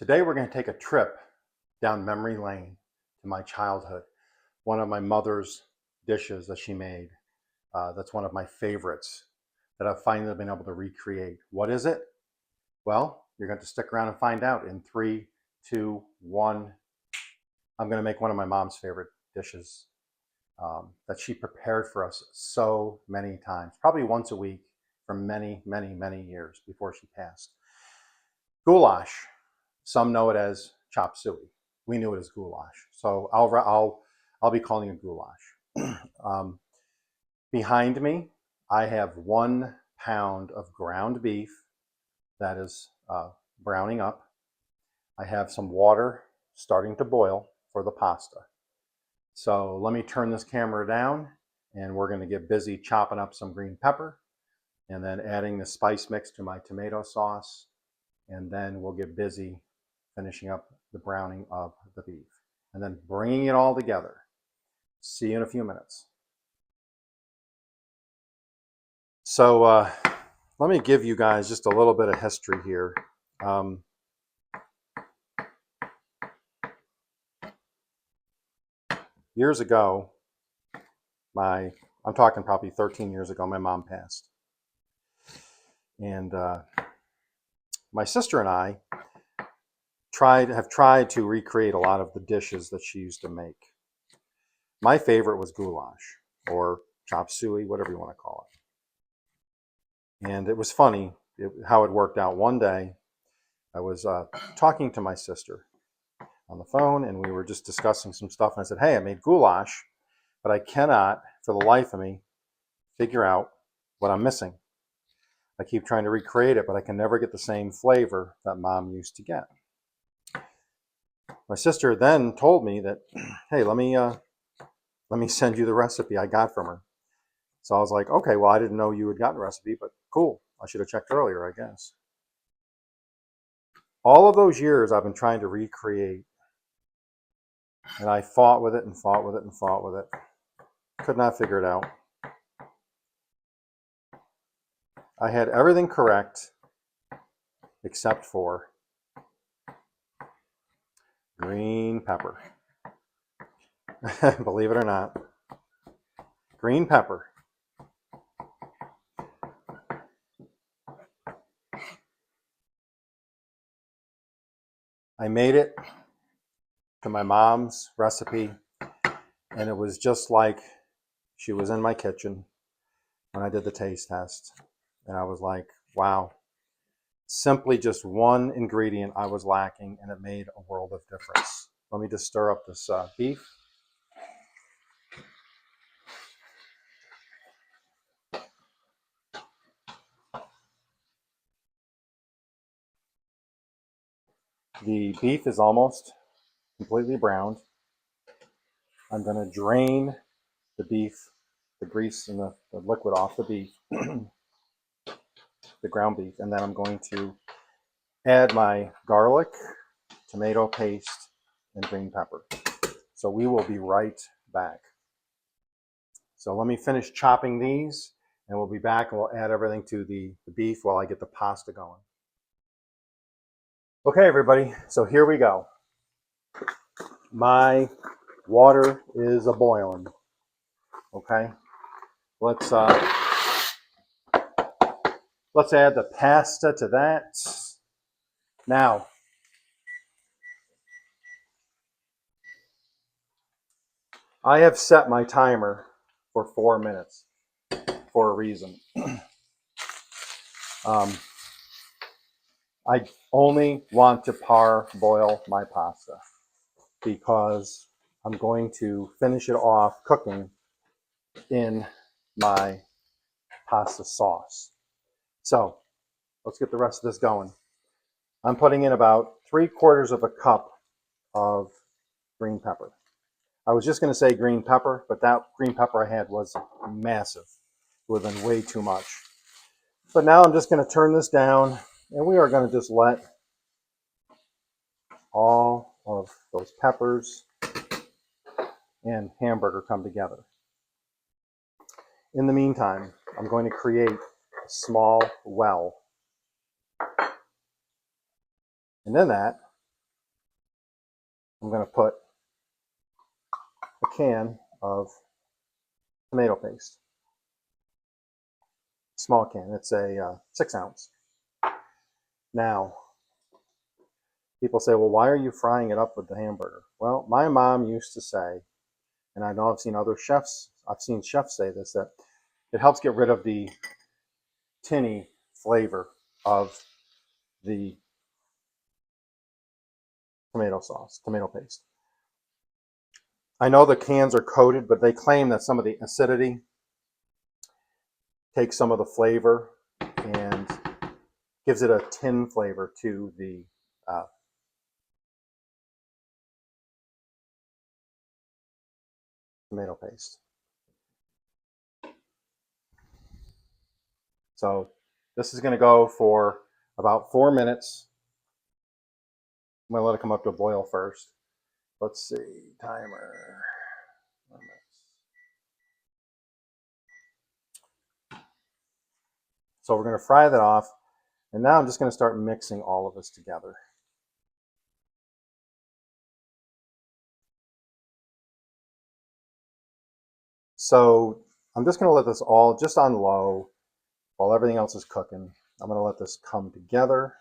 Today we're going to take a trip down memory lane to my childhood. One of my mother's dishes that she made, that's one of my favorites that I've finally been able to recreate. What is it? Well, you're going to stick around and find out in 3, 2, 1. I'm going to make one of my mom's favorite dishes that she prepared for us so many times, probably once a week for many, many, many years before she passed. Goulash. Some know it as chop suey. We knew it as goulash. So I'll be calling it goulash. Behind me, I have 1 pound of ground beef that is browning up. I have some water starting to boil for the pasta. So let me turn this camera down and we're going to get busy chopping up some green pepper and then adding the spice mix to my tomato sauce. And then we'll get busy finishing up the browning of the beef and then bringing it all together. See you in a few minutes. So let me give you guys just a little bit of history here. Years ago, I'm talking probably 13 years ago, my mom passed. And my sister and I have tried to recreate a lot of the dishes that she used to make. My favorite was goulash or chop suey, whatever you want to call it. And it was funny how it worked out. One day, I was talking to my sister on the phone, and we were just discussing some stuff. And I said, "Hey, I made goulash, but I cannot, for the life of me, figure out what I'm missing. I keep trying to recreate it, but I can never get the same flavor that Mom used to get." My sister then told me that, "Hey, let me send you the recipe I got from her." So I was like, "Okay, well, I didn't know you had gotten the recipe, but cool. I should have checked earlier, I guess." All of those years I've been trying to recreate, and I fought with it and fought with it and fought with it. Could not figure it out. I had everything correct except for green pepper. Believe it or not, green pepper. I made it to my mom's recipe, and it was just like she was in my kitchen when I did the taste test. And I was like, wow, simply just one ingredient I was lacking, and it made a world of difference. Let me just stir up this beef. The beef is almost completely browned. I'm going to drain the beef, the grease and the liquid off the beef, the ground beef, and then I'm going to add my garlic, tomato paste, and green pepper. So we will be right back. So let me finish chopping these, and we'll be back and we'll add everything to the beef while I get the pasta going. Okay, everybody, so here we go. My water is a-boiling. Okay, let's add the pasta to that. Now, I have set my timer for 4 minutes for a reason. I only want to parboil my pasta because I'm going to finish it off cooking in my pasta sauce. So let's get the rest of this going. I'm putting in about 3/4 of a cup of green pepper. I was just going to say green pepper, but that green pepper I had was massive. It would have been way too much. But now I'm just going to turn this down, and we are going to just let all of those peppers and hamburger come together. In the meantime, I'm going to create a small well. And in that, I'm going to put a can of tomato paste. Small can. It's a 6-ounce. Now, people say, well, why are you frying it up with the hamburger? Well, my mom used to say, and I know I've seen chefs say this, that it helps get rid of the tinny flavor of the tomato paste. I know the cans are coated, but they claim that some of the acidity takes some of the flavor and gives it a tin flavor to the tomato paste. So this is going to go for about 4 minutes. I'm going to let it come up to a boil first. Let's see, timer. So we're going to fry that off. And now I'm just going to start mixing all of this together. So I'm just going to let this all just on low while everything else is cooking. I'm going to let this come together.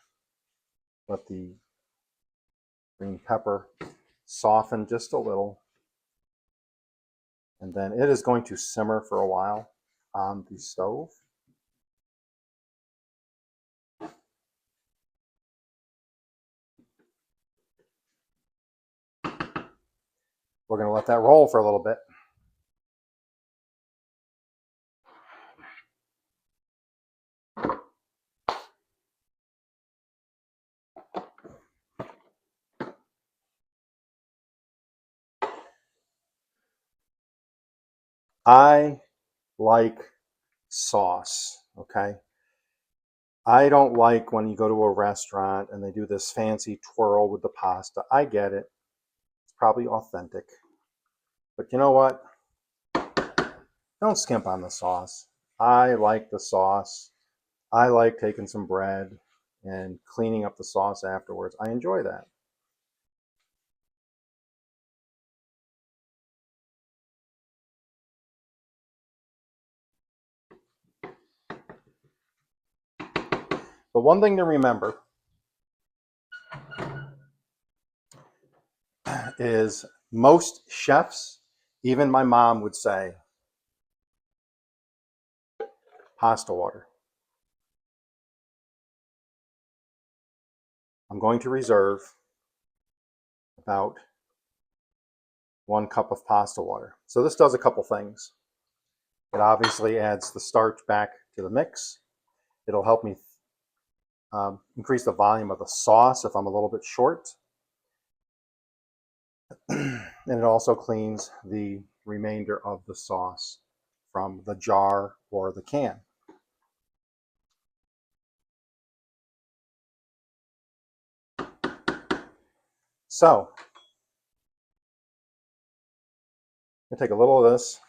Let the green pepper soften just a little. And then it is going to simmer for a while on the stove. We're going to let that roll for a little bit. I like sauce, okay? I don't like when you go to a restaurant and they do this fancy twirl with the pasta. I get it. It's probably authentic. But you know what? Don't skimp on the sauce. I like the sauce. I like taking some bread and cleaning up the sauce afterwards. I enjoy that. But one thing to remember is most chefs, even my mom would say, pasta water. I'm going to reserve about 1 cup of pasta water. So this does a couple things. It obviously adds the starch back to the mix. It'll help me increase the volume of the sauce if I'm a little bit short. And it also cleans the remainder of the sauce from the jar or the can. So I'm going to take a little of this.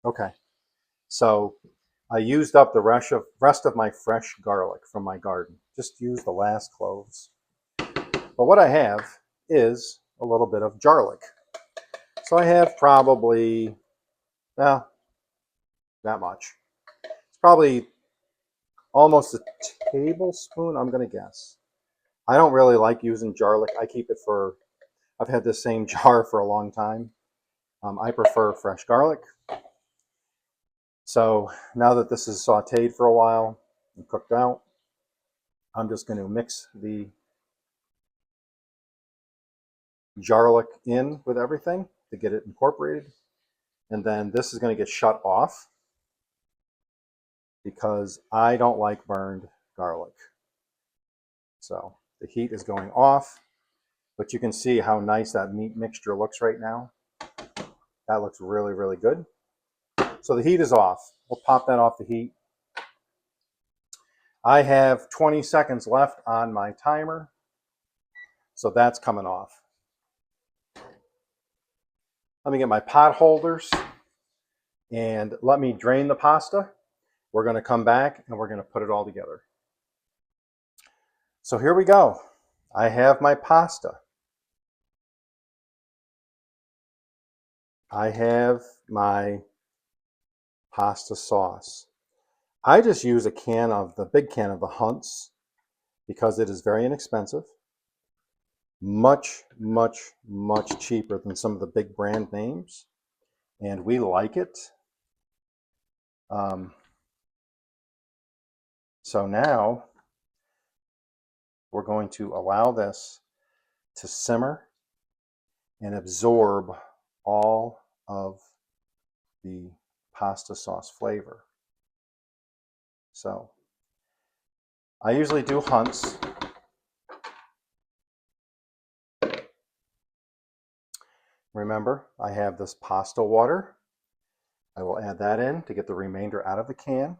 Okay, so I used up the rest of my fresh garlic from my garden. Just use the last cloves. But what I have is a little bit of garlic. So I have probably, well, not much. It's probably almost a tablespoon, I'm going to guess. I don't really like using garlic. I keep it for, I've had this same jar for a long time. I prefer fresh garlic. So now that this is sauteed for a while and cooked out, I'm just going to mix the garlic in with everything to get it incorporated. And then this is going to get shut off because I don't like burned garlic. So the heat is going off, but you can see how nice that meat mixture looks right now. That looks really, really good. So the heat is off. We'll pop that off the heat. I have 20 seconds left on my timer. So that's coming off. Let me get my pot holders and let me drain the pasta. We're going to come back and we're going to put it all together. So here we go. I have my pasta. I have my pasta sauce. I just use a can of the big can of the Hunt's because it is very inexpensive. Much, much, much cheaper than some of the big brand names. And we like it. So now we're going to allow this to simmer and absorb all of the pasta sauce flavor. So I usually do Hunt's. Remember, I have this pasta water. I will add that in to get the remainder out of the can.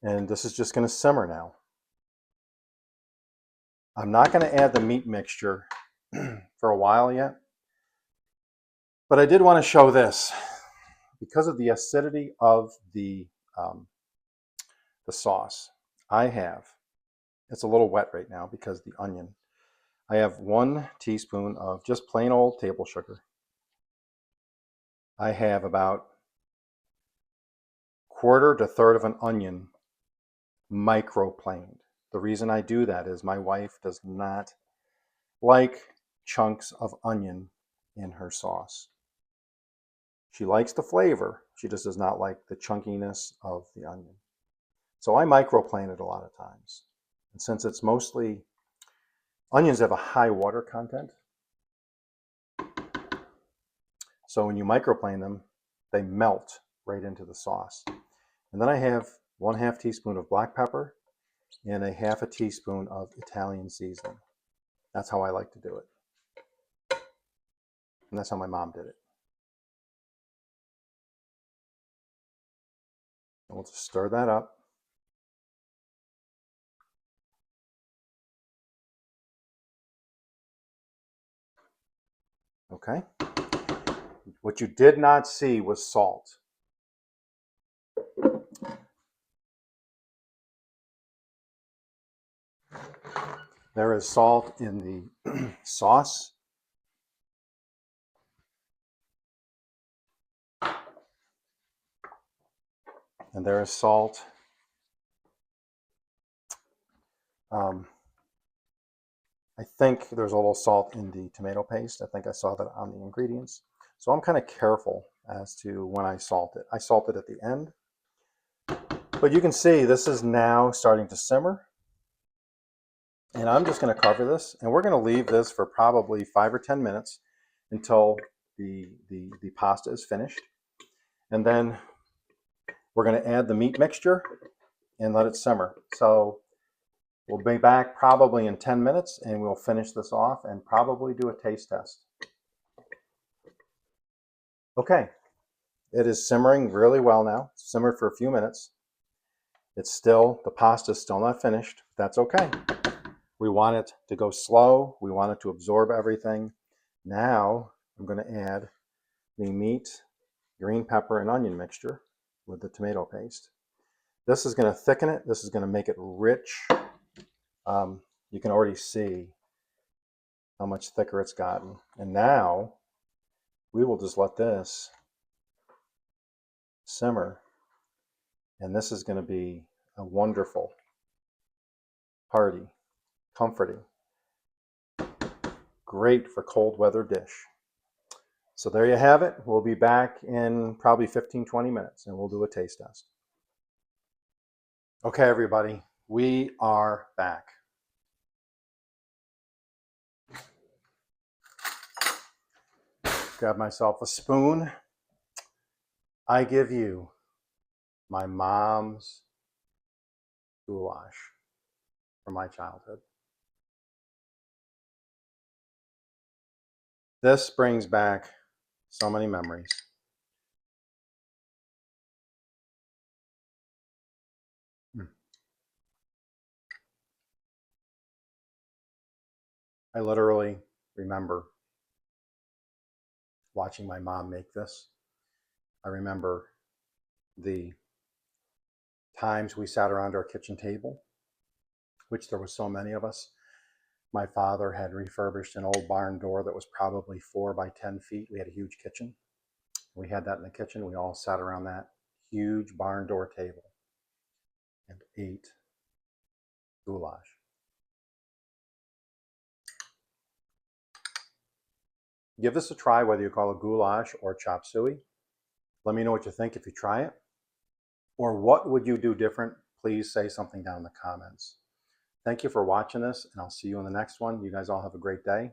And this is just going to simmer now. I'm not going to add the meat mixture for a while yet, but I did want to show this. Because of the acidity of the sauce, I have, it's a little wet right now because the onion. I have 1 teaspoon of just plain old table sugar. I have about 1/4 to 1/3 of an onion microplaned. The reason I do that is my wife does not like chunks of onion in her sauce. She likes the flavor, she just does not like the chunkiness of the onion. So I microplane it a lot of times. And since it's mostly, onions have a high water content, so when you microplane them, they melt right into the sauce. And then I have 1/2 teaspoon of black pepper and 1/2 teaspoon of Italian seasoning. That's how I like to do it. And that's how my mom did it. And we'll just stir that up. Okay. What you did not see was salt. There is salt in the sauce. And there is salt. I think there's a little salt in the tomato paste. I think I saw that on the ingredients. So I'm kind of careful as to when I salt it. I salt it at the end. But you can see this is now starting to simmer. And I'm just going to cover this. And we're going to leave this for probably 5 or 10 minutes until the pasta is finished. And then we're going to add the meat mixture and let it simmer. So we'll be back probably in 10 minutes and we'll finish this off and probably do a taste test. Okay, it is simmering really well now. It's simmered for a few minutes. It's still, the pasta is still not finished. That's okay. We want it to go slow. We want it to absorb everything. Now I'm going to add the meat, green pepper, and onion mixture with the tomato paste. This is going to thicken it. This is going to make it rich. You can already see how much thicker it's gotten. And now we will just let this simmer. And this is going to be a wonderful, hearty, comforting, great for cold weather dish. So there you have it. We'll be back in probably 15-20 minutes and we'll do a taste test. Okay, everybody, we are back. Grab myself a spoon. I give you my mom's goulash from my childhood. This brings back so many memories. I literally remember watching my mom make this. I remember the times we sat around our kitchen table, which there was so many of us. My father had refurbished an old barn door that was probably 4 by 10 feet. We had a huge kitchen. We had that in the kitchen. We all sat around that huge barn door table and ate goulash. Give this a try, whether you call it goulash or chop suey. Let me know what you think if you try it. Or what would you do different? Please say something down in the comments. Thank you for watching this, and I'll see you in the next one. You guys all have a great day.